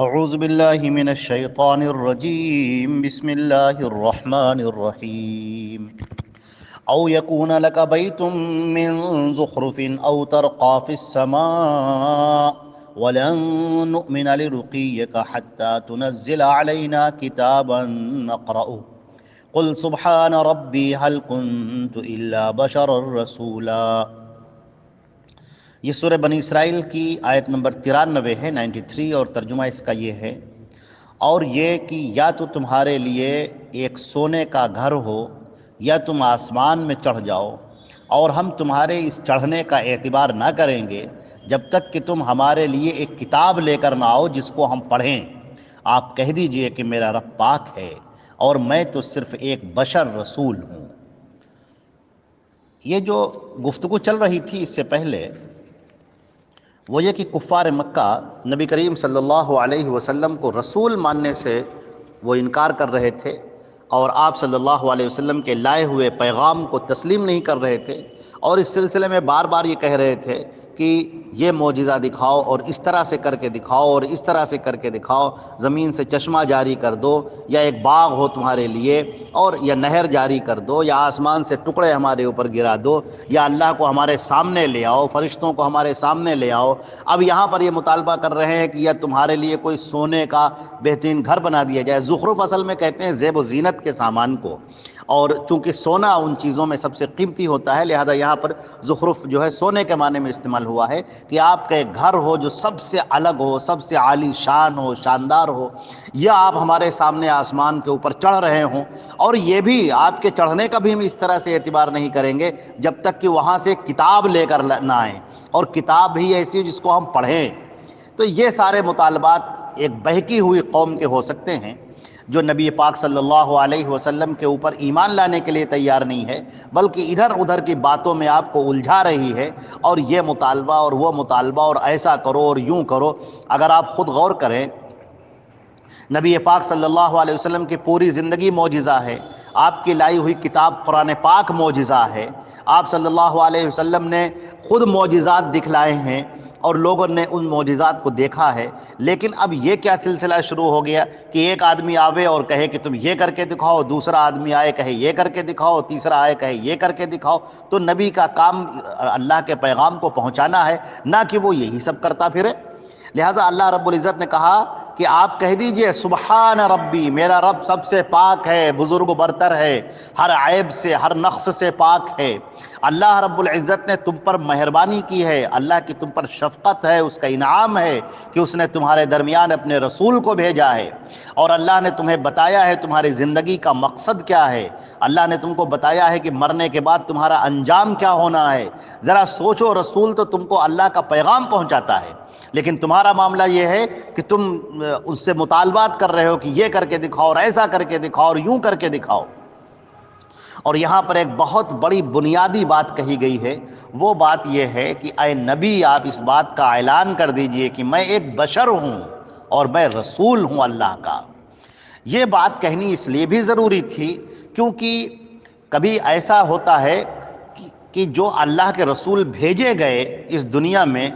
اعوذ باللہ من الشیطان الرجیم بسم اللہ الرحمن الرحیم او یکون لک بیت من زخرف او ترقى فی السماء ولن نؤمن لرقیک حتی تنزل علینا کتابا نقرأه قل سبحان ربی هل کنت الا بشرا رسولا۔ یہ سورہ بنی اسرائیل کی آیت نمبر 93 ہے، 93، اور ترجمہ اس کا یہ ہے: اور یہ کہ یا تو تمہارے لیے ایک سونے کا گھر ہو یا تم آسمان میں چڑھ جاؤ، اور ہم تمہارے اس چڑھنے کا اعتبار نہ کریں گے جب تک کہ تم ہمارے لیے ایک کتاب لے کر نہ آؤ جس کو ہم پڑھیں۔ آپ کہہ دیجئے کہ میرا رب پاک ہے اور میں تو صرف ایک بشر رسول ہوں۔ یہ جو گفتگو چل رہی تھی اس سے پہلے، وہ یہ کہ کفار مکہ نبی کریم صلی اللہ علیہ وسلم کو رسول ماننے سے وہ انکار کر رہے تھے، اور آپ صلی اللہ علیہ وسلم کے لائے ہوئے پیغام کو تسلیم نہیں کر رہے تھے، اور اس سلسلے میں بار بار یہ کہہ رہے تھے کہ یہ معجزہ دکھاؤ اور اس طرح سے کر کے دکھاؤ اور اس طرح سے کر کے دکھاؤ، زمین سے چشمہ جاری کر دو، یا ایک باغ ہو تمہارے لیے، اور یا نہر جاری کر دو، یا آسمان سے ٹکڑے ہمارے اوپر گرا دو، یا اللہ کو ہمارے سامنے لے آؤ، فرشتوں کو ہمارے سامنے لے آؤ۔ اب یہاں پر یہ مطالبہ کر رہے ہیں کہ یا تمہارے لیے کوئی سونے کا بہترین گھر بنا دیا جائے۔ زخرف اصل میں کہتے ہیں زیب و زینت کے سامان کو، اور چونکہ سونا ان چیزوں میں سب سے قیمتی ہوتا ہے، لہذا یہاں پر زخرف جو ہے سونے کے معنی میں استعمال ہوا ہے کہ آپ کا ایک گھر ہو جو سب سے الگ ہو، سب سے عالی شان ہو، شاندار ہو، یا آپ ہمارے سامنے آسمان کے اوپر چڑھ رہے ہوں، اور یہ بھی آپ کے چڑھنے کا بھی ہم اس طرح سے اعتبار نہیں کریں گے جب تک کہ وہاں سے کتاب لے کر نہ آئیں، اور کتاب بھی ایسی جس کو ہم پڑھیں۔ تو یہ سارے مطالبات ایک بہکی ہوئی قوم کے ہو سکتے ہیں جو نبی پاک صلی اللہ علیہ وسلم کے اوپر ایمان لانے کے لیے تیار نہیں ہے، بلکہ ادھر ادھر کی باتوں میں آپ کو الجھا رہی ہے، اور یہ مطالبہ اور وہ مطالبہ اور ایسا کرو اور یوں کرو۔ اگر آپ خود غور کریں، نبی پاک صلی اللہ علیہ وسلم کی پوری زندگی معجزہ ہے، آپ کی لائی ہوئی کتاب قرآن پاک معجزہ ہے، آپ صلی اللہ علیہ وسلم نے خود معجزات دکھلائے ہیں اور لوگوں نے ان معجزات کو دیکھا ہے، لیکن اب یہ کیا سلسلہ شروع ہو گیا کہ ایک آدمی آوے اور کہے کہ تم یہ کر کے دکھاؤ، دوسرا آدمی آئے کہے یہ کر کے دکھاؤ، تیسرا آئے کہے یہ کر کے دکھاؤ۔ تو نبی کا کام اللہ کے پیغام کو پہنچانا ہے، نہ کہ وہ یہی سب کرتا پھرے۔ لہٰذا اللہ رب العزت نے کہا کہ آپ کہہ دیجئے سبحان ربی، میرا رب سب سے پاک ہے، بزرگ و برتر ہے، ہر عیب سے، ہر نقص سے پاک ہے۔ اللہ رب العزت نے تم پر مہربانی کی ہے، اللہ کی تم پر شفقت ہے، اس کا انعام ہے کہ اس نے تمہارے درمیان اپنے رسول کو بھیجا ہے، اور اللہ نے تمہیں بتایا ہے تمہاری زندگی کا مقصد کیا ہے، اللہ نے تم کو بتایا ہے کہ مرنے کے بعد تمہارا انجام کیا ہونا ہے۔ ذرا سوچو، رسول تو تم کو اللہ کا پیغام پہنچاتا ہے، لیکن تمہارا معاملہ یہ ہے کہ تم اس سے مطالبات کر رہے ہو کہ یہ کر کے دکھاؤ اور ایسا کر کے دکھاؤ اور یوں کر کے دکھاؤ۔ اور یہاں پر ایک بہت بڑی بنیادی بات کہی گئی ہے، وہ بات یہ ہے کہ اے نبی، آپ اس بات کا اعلان کر دیجئے کہ میں ایک بشر ہوں اور میں رسول ہوں اللہ کا۔ یہ بات کہنی اس لیے بھی ضروری تھی کیونکہ کبھی ایسا ہوتا ہے کہ جو اللہ کے رسول بھیجے گئے اس دنیا میں،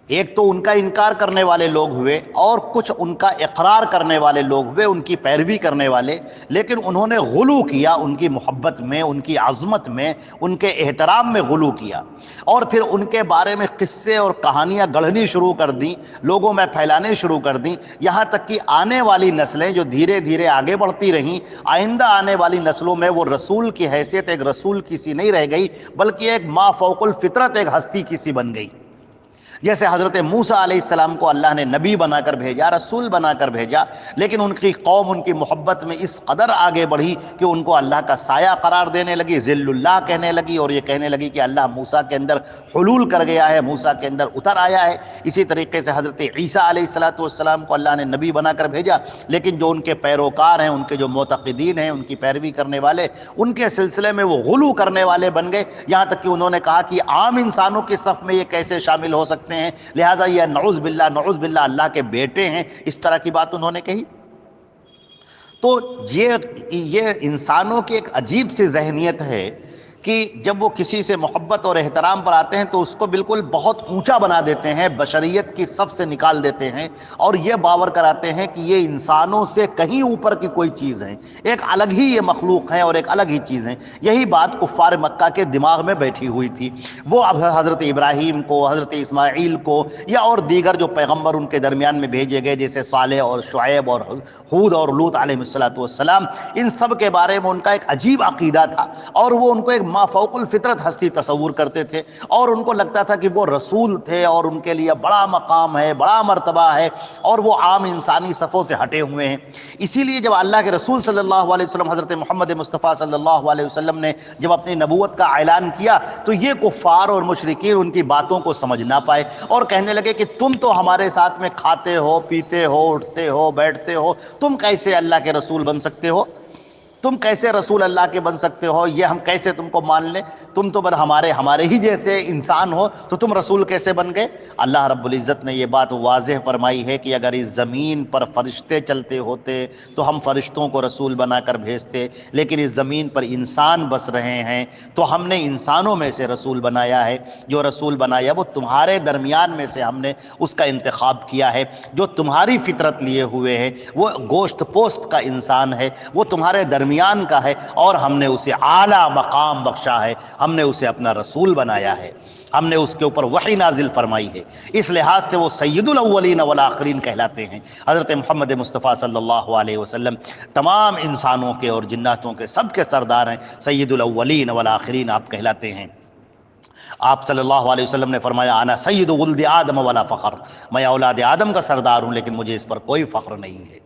ایک تو ان کا انکار کرنے والے لوگ ہوئے اور کچھ ان کا اقرار کرنے والے لوگ ہوئے، ان کی پیروی کرنے والے، لیکن انہوں نے غلو کیا ان کی محبت میں، ان کی عظمت میں، ان کے احترام میں غلو کیا، اور پھر ان کے بارے میں قصے اور کہانیاں گڑھنی شروع کر دیں، لوگوں میں پھیلانے شروع کر دیں، یہاں تک کہ آنے والی نسلیں جو دھیرے دھیرے آگے بڑھتی رہیں، آئندہ آنے والی نسلوں میں وہ رسول کی حیثیت ایک رسول کی سی نہیں رہ گئی، بلکہ ایک ما فوق الفطرت ایک ہستی کی سی بن گئی۔ جیسے حضرت موسیٰ علیہ السلام کو اللہ نے نبی بنا کر بھیجا، رسول بنا کر بھیجا، لیکن ان کی قوم ان کی محبت میں اس قدر آگے بڑھی کہ ان کو اللہ کا سایہ قرار دینے لگی، ذل اللہ کہنے لگی، اور یہ کہنے لگی کہ اللہ موسیٰ کے اندر حلول کر گیا ہے، موسیٰ کے اندر اتر آیا ہے۔ اسی طریقے سے حضرت عیسیٰ علیہ السلام کو اللہ نے نبی بنا کر بھیجا، لیکن جو ان کے پیروکار ہیں، ان کے جو معتقدین ہیں، ان کی پیروی کرنے والے، ان کے سلسلے میں وہ غلو کرنے والے بن گئے، یہاں تک کہ انہوں نے کہا کہ عام انسانوں کے صف میں یہ کیسے شامل ہو سکتے ہیں، لہٰذا یہ نعوذ باللہ اللہ کے بیٹے ہیں، اس طرح کی بات انہوں نے کہی۔ تو یہ انسانوں کی ایک عجیب سی ذہنیت ہے کہ جب وہ کسی سے محبت اور احترام پر آتے ہیں تو اس کو بالکل بہت اونچا بنا دیتے ہیں، بشریت کی صف سے نکال دیتے ہیں، اور یہ باور کراتے ہیں کہ یہ انسانوں سے کہیں اوپر کی کوئی چیز ہے، ایک الگ ہی یہ مخلوق ہے اور ایک الگ ہی چیز ہے۔ یہی بات کفار مکہ کے دماغ میں بیٹھی ہوئی تھی۔ وہ اب حضرت ابراہیم کو، حضرت اسماعیل کو، یا اور دیگر جو پیغمبر ان کے درمیان میں بھیجے گئے جیسے صالح اور شعیب اور ہود اور لوط علیہ السلام، ان سب کے بارے میں ان کا ایک عجیب عقیدہ تھا، اور وہ ان کو ایک ما فوق الفطرت ہستی تصور کرتے تھے، اور ان کو لگتا تھا کہ وہ رسول تھے اور ان کے لیے بڑا مقام ہے، بڑا مرتبہ ہے، اور وہ عام انسانی صفوں سے ہٹے ہوئے ہیں۔ اسی لیے جب اللہ کے رسول صلی اللہ علیہ وسلم حضرت محمد مصطفیٰ صلی اللہ علیہ وسلم نے جب اپنی نبوت کا اعلان کیا تو یہ کفار اور مشرکین ان کی باتوں کو سمجھ نہ پائے، اور کہنے لگے کہ تم تو ہمارے ساتھ میں کھاتے ہو، پیتے ہو، اٹھتے ہو، بیٹھتے ہو، تم کیسے اللہ کے رسول بن سکتے ہو؟ تم کیسے رسول اللہ کے بن سکتے ہو؟ یہ ہم کیسے تم کو مان لیں؟ تم تو بس ہمارے ہی جیسے انسان ہو، تو تم رسول کیسے بن گئے؟ اللہ رب العزت نے یہ بات واضح فرمائی ہے کہ اگر اس زمین پر فرشتے چلتے ہوتے تو ہم فرشتوں کو رسول بنا کر بھیجتے، لیکن اس زمین پر انسان بس رہے ہیں تو ہم نے انسانوں میں سے رسول بنایا ہے۔ جو رسول بنایا وہ تمہارے درمیان میں سے ہم نے اس کا انتخاب کیا ہے، جو تمہاری فطرت لیے ہوئے ہے، وہ گوشت پوست کا انسان ہے، وہ تمہارے درمیان کا ہے، اور ہم نے اسے اعلیٰ مقام بخشا ہے، ہم نے اسے اپنا رسول بنایا ہے، ہم نے اس کے اوپر وحی نازل فرمائی ہے۔ اس لحاظ سے وہ سید الاولین والآخرین کہلاتے ہیں۔ حضرت محمد مصطفیٰ صلی اللہ علیہ وسلم تمام انسانوں کے اور جناتوں کے سب کے سردار ہیں، سید الاولین والآخرین آپ کہلاتے ہیں۔ آپ صلی اللہ علیہ وسلم نے فرمایا انا سید ولد آدم ولا فخر، میں اولاد آدم کا سردار ہوں لیکن مجھے اس پر کوئی فخر نہیں ہے۔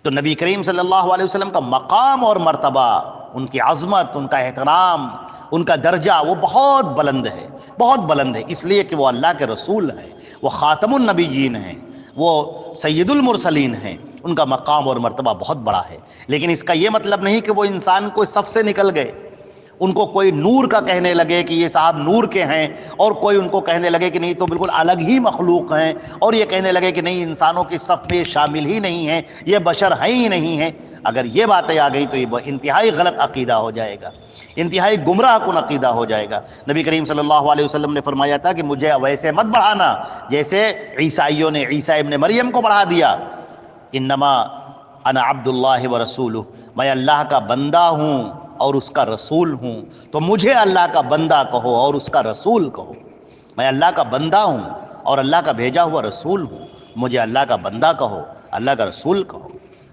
تو نبی کریم صلی اللہ علیہ وسلم کا مقام اور مرتبہ، ان کی عظمت، ان کا احترام، ان کا درجہ وہ بہت بلند ہے، بہت بلند ہے، اس لیے کہ وہ اللہ کے رسول ہیں، وہ خاتم النبیین ہیں، وہ سید المرسلین ہیں، ان کا مقام اور مرتبہ بہت بڑا ہے۔ لیکن اس کا یہ مطلب نہیں کہ وہ انسان کو صف سے نکل گئے، ان کو کوئی نور کا کہنے لگے کہ یہ صاحب نور کے ہیں، اور کوئی ان کو کہنے لگے کہ نہیں تو بالکل الگ ہی مخلوق ہیں، اور یہ کہنے لگے کہ نہیں انسانوں کی صف میں شامل ہی نہیں ہیں، یہ بشر ہیں ہی نہیں ہیں۔ اگر یہ باتیں آ گئی تو یہ انتہائی غلط عقیدہ ہو جائے گا، انتہائی گمراہ کن عقیدہ ہو جائے گا۔ نبی کریم صلی اللہ علیہ وسلم نے فرمایا تھا کہ مجھے ویسے مت بڑھانا جیسے عیسائیوں نے عیسیٰ ابن مریم کو بڑھا دیا۔ انما انا عبد اللہ ورسولہ، میں اللہ کا بندہ ہوں اور اس کا رسول ہوں، تو مجھے اللہ کا بندہ کہو اور اس کا رسول کہو۔ میں اللہ کا بندہ ہوں اور اللہ کا بھیجا ہوا رسول ہوں، مجھے اللہ کا بندہ کہو، اللہ کا رسول کہو۔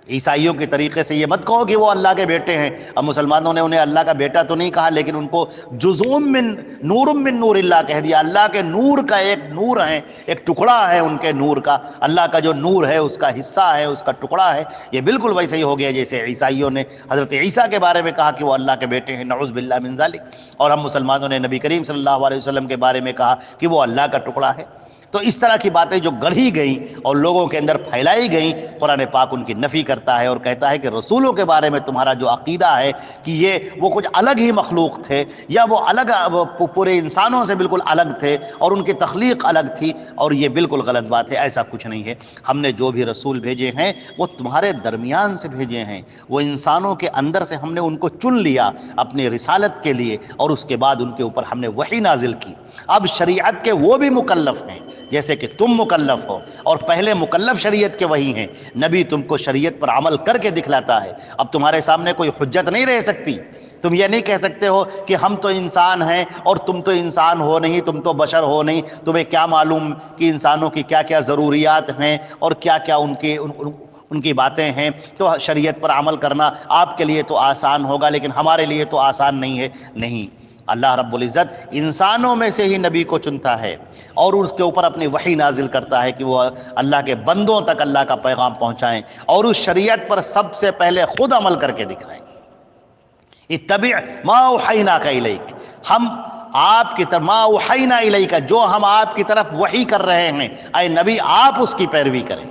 عیسائیوں کے طریقے سے یہ مت کہو کہ وہ اللہ کے بیٹے ہیں۔ اب مسلمانوں نے انہیں اللہ کا بیٹا تو نہیں کہا، لیکن ان کو جزء من نور اللہ کہہ دیا۔ اللہ کے نور کا ایک نور ہے، ایک ٹکڑا ہے ان کے نور کا، اللہ کا جو نور ہے اس کا حصہ ہے، اس کا ٹکڑا ہے۔ یہ بالکل ویسے ہی ہو گیا جیسے عیسائیوں نے حضرت عیسیٰ کے بارے میں کہا کہ وہ اللہ کے بیٹے ہیں، نعوذ باللہ من ذالک، اور ہم مسلمانوں نے نبی کریم صلی اللہ علیہ وسلم کے بارے میں کہا کہ وہ اللہ کا ٹکڑا ہے۔ تو اس طرح کی باتیں جو گڑھی گئیں اور لوگوں کے اندر پھیلائی گئیں، قرآن پاک ان کی نفی کرتا ہے اور کہتا ہے کہ رسولوں کے بارے میں تمہارا جو عقیدہ ہے کہ وہ کچھ الگ ہی مخلوق تھے، یا وہ الگ پورے انسانوں سے بالکل الگ تھے اور ان کی تخلیق الگ تھی، اور یہ بالکل غلط بات ہے، ایسا کچھ نہیں ہے۔ ہم نے جو بھی رسول بھیجے ہیں وہ تمہارے درمیان سے بھیجے ہیں، وہ انسانوں کے اندر سے ہم نے ان کو چن لیا اپنی رسالت کے لیے، اور اس کے بعد ان کے اوپر ہم نے وحی نازل کی۔ اب شریعت کے وہ بھی مکلف ہیں جیسے کہ تم مکلف ہو، اور پہلے مکلف شریعت کے وہی ہیں۔ نبی تم کو شریعت پر عمل کر کے دکھلاتا ہے۔ اب تمہارے سامنے کوئی حجت نہیں رہ سکتی، تم یہ نہیں کہہ سکتے ہو کہ ہم تو انسان ہیں اور تم تو انسان ہو نہیں، تم تو بشر ہو نہیں، تمہیں کیا معلوم کہ انسانوں کی کیا کیا ضروریات ہیں اور کیا کیا ان کی باتیں ہیں، تو شریعت پر عمل کرنا آپ کے لیے تو آسان ہوگا لیکن ہمارے لیے تو آسان نہیں ہے۔ نہیں، اللہ رب العزت انسانوں میں سے ہی نبی کو چنتا ہے اور اس کے اوپر اپنی وحی نازل کرتا ہے کہ وہ اللہ کے بندوں تک اللہ کا پیغام پہنچائیں اور اس شریعت پر سب سے پہلے خود عمل کر کے دکھائیں۔ اتبع ما اوحینا الیک، ہم آپ کی طرف ما اوحینا الیک، جو ہم آپ کی طرف وحی کر رہے ہیں اے نبی آپ اس کی پیروی کریں۔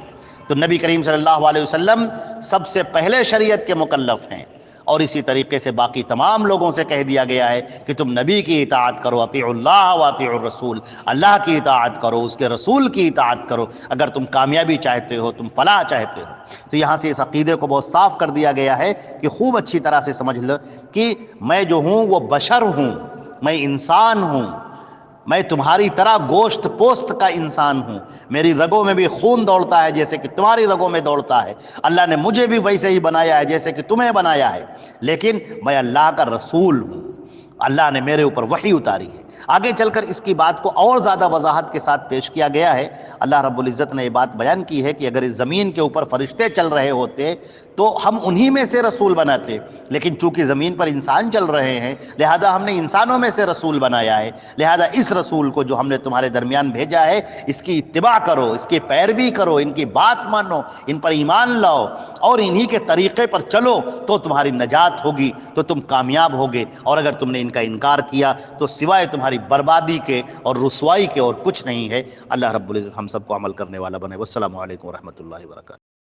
تو نبی کریم صلی اللہ علیہ وسلم سب سے پہلے شریعت کے مکلف ہیں، اور اسی طریقے سے باقی تمام لوگوں سے کہہ دیا گیا ہے کہ تم نبی کی اطاعت کرو، اطیعوا اللہ واطیعوا الرسول، اللہ کی اطاعت کرو، اس کے رسول کی اطاعت کرو اگر تم کامیابی چاہتے ہو، تم فلاح چاہتے ہو۔ تو یہاں سے اس عقیدے کو بہت صاف کر دیا گیا ہے کہ خوب اچھی طرح سے سمجھ لو کہ میں جو ہوں وہ بشر ہوں، میں انسان ہوں، میں تمہاری طرح گوشت پوست کا انسان ہوں، میری رگوں میں بھی خون دوڑتا ہے جیسے کہ تمہاری رگوں میں دوڑتا ہے، اللہ نے مجھے بھی ویسے ہی بنایا ہے جیسے کہ تمہیں بنایا ہے، لیکن میں اللہ کا رسول ہوں، اللہ نے میرے اوپر وحی اتاری ہے۔ آگے چل کر اس کی بات کو اور زیادہ وضاحت کے ساتھ پیش کیا گیا ہے۔ اللہ رب العزت نے یہ بات بیان کی ہے کہ اگر اس زمین کے اوپر فرشتے چل رہے ہوتے تو ہم انہی میں سے رسول بناتے، لیکن چونکہ زمین پر انسان چل رہے ہیں لہذا ہم نے انسانوں میں سے رسول بنایا ہے، لہذا اس رسول کو جو ہم نے تمہارے درمیان بھیجا ہے اس کی اتباع کرو، اس کی پیروی کرو، ان کی بات مانو، ان پر ایمان لاؤ اور انہی کے طریقے پر چلو تو تمہاری نجات ہوگی، تو تم کامیاب ہوگے، اور اگر تم نے ان کا انکار کیا تو سوائے تمہاری بربادی کے اور رسوائی کے اور کچھ نہیں ہے۔ اللہ رب العزت ہم سب کو عمل کرنے والا بنے۔ والسلام علیکم ورحمۃ اللہ وبرکاتہ۔